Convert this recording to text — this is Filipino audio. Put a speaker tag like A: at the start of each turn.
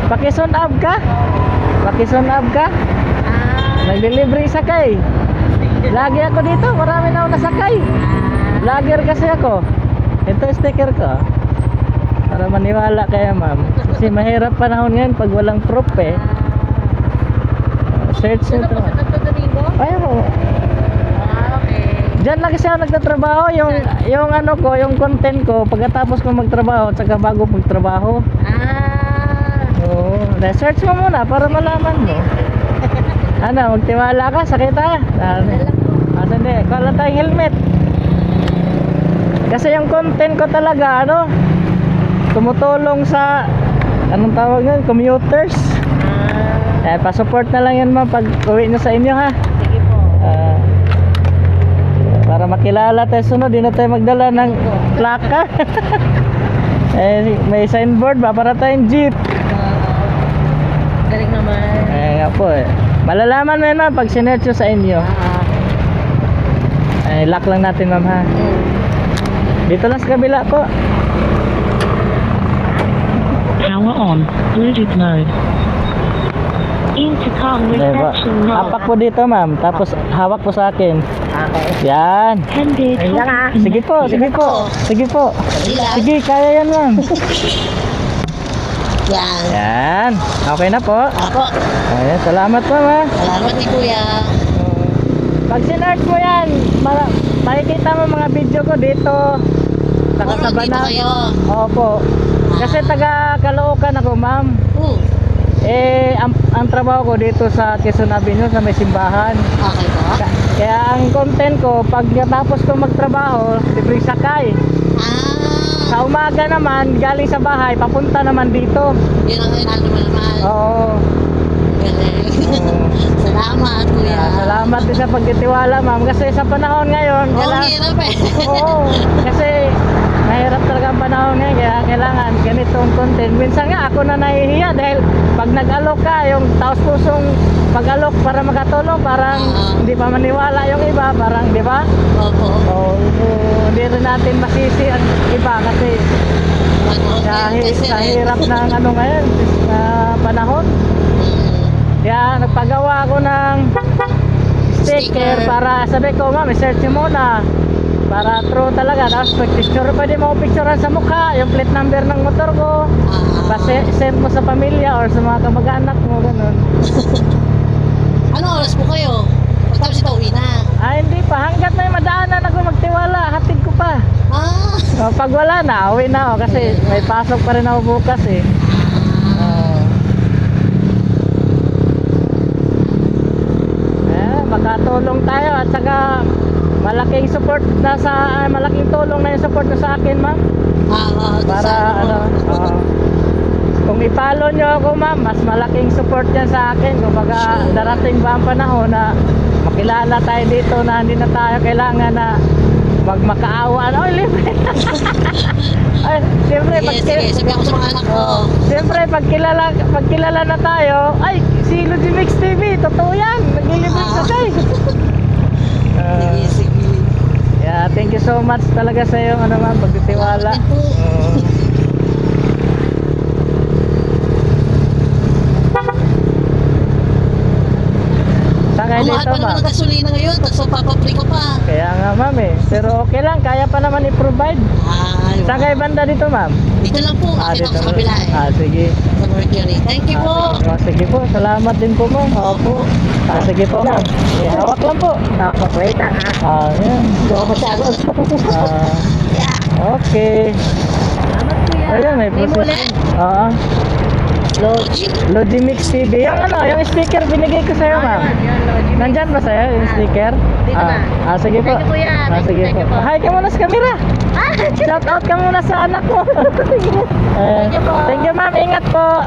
A: Pakisunab ka? Pakisunab ka? Nag-delivery sakay. Lagi ako dito, marami na ako nasakay. Vlogger kasi ako. Ito sticker ko. Para maniwala kaya ma'am. Kasi mahirap panahon ngayon pag walang proof eh. Search nyo to. Ayaw mo. Diyan lang kasi ako nagtatrabaho. Yung ano ko, yung content ko, pagkatapos ko magtrabaho, tsaka bago magtrabaho. Oo. Search mo muna para malaman mo. Ano, magtiwala ka, sakit ha? Hindi, kala tayong helmet. Kasi yung content ko talaga, ano, tumutulong sa, anong tawag yun, commuters. Pa-support na lang yan ma'am pag uwi nyo sa inyo ha.
B: Sige po.
A: Para makilala tayo sunod, di na tayo magdala ng plaka. May signboard ba para tayong jeep.
B: Galing naman.
A: Nga po eh. Malalaman mo yan ma'am pag sinerch nyo sa inyo. Lock lang natin ma'am ha. Dito lang sa kabila po.
C: Power on. Bluetooth mode. Intercom reception mode.
A: Hapak po dito ma'am. Tapos hawak po sa akin.
B: Okay.
A: Yan.
C: Pended.
A: Sige po, sige po. Sige po. Sige, kaya yan ma'am.
B: Yan.
A: Yan. Okay na po.
B: Ako.
A: Ayan, salamat po ma'am.
B: Salamat ni Kuya.
A: Pag sinerch mo yan, makikita mo mga video ko dito. Taga
B: Dito
A: Sabana.
B: kayo.
A: Opo. Kasi taga Caloocan ako ma'am. Ang trabaho ko dito sa Quezon Avenue sa may simbahan.
B: Okay po.
A: Kaya ang content ko, pag natapos ko magtrabaho, libre sakay. Sa umaga naman, galing sa bahay, papunta naman dito.
B: Yun ang ano mo naman.
A: Oo.
B: Galing. Salamat Kuya.
A: Salamat din sa pagtitiwala ma'am. Kasi sa panahon ngayon,
B: Hirap eh.
A: Oo. Kasi mahirap talaga ang panahon ngayon. Kaya kailangan ganitong content. Minsan nga ako na nahihiya dahil pag nag-alok ka, yung taos pusong pag-alok para makatulong, parang hindi pa maniwala yung iba. Parang, di ba?
B: Opo.
A: Hindi rin natin masisi ang iba kasi kahirap ng ano ngayon, panahon. Kaya nagpagawa ako ng sticker para sabi ko, ma'am, i-search nyo muna para true talaga. Tapos pag-picture, pwede mo picturean sa mukha yung plate number ng motor ko, send mo sa pamilya or sa mga kamag-anak mo, ganun.
B: Ano oras po kayo? Pagtapos ito uwi na.
A: Hindi pa, hanggat may madaanan ako magtiwala, hatid ko pa. Pag wala na, uwi na ako kasi may pasok pa rin ako bukas eh. Makatulong tayo at saka malaking support malaking tulong na yung support na sa akin ma'am. Para kung i-follow nyo ako ma'am, mas malaking support yan sa akin. Kumbaga darating ba ang panahon na makilala tayo dito na hindi na tayo kailangan na magmakaawa na libre. Ay, siyempre
B: sabi ako sa mga anak ko.
A: Siyempre pag kilala na tayo, ay si Logimix TV, totoo yan, naglilibre sakay.
B: Sige.
A: Yeah, thank you so much talaga sa iyo ano ma'am, pagtitiwala. Sakay
B: Ang mahal
A: dito
B: pa naman
A: ma'am.
B: ng gasolina ngayon, tapos papapli ko pa.
A: Kaya nga ma'am eh, pero okay lang, kaya pa naman i-provide. Sakay banda dito ma'am.
B: Dito lang po, kasi ako sa kabila eh.
A: Sige.
B: Sa Mercury. Thank you po.
A: Sige po, salamat din po ma'am. Opo. Sige po ma'am. Hawak lang po.
B: Wait lang ha.
A: Yan.
B: Hindi ako masyado.
A: Okay.
B: Salamat Kuya.
A: Ayun, may process. Logimix TV. Yung sticker binigay ko sa'yo ma'am. Nandyan ba sa'yo yung sticker?
B: Dito na.
A: Sige po.
B: Thank you Kuya.
A: Sige po. Hi ka muna sa camera. Shout out ka muna sa anak ko. Thank you ma'am. Ingat po.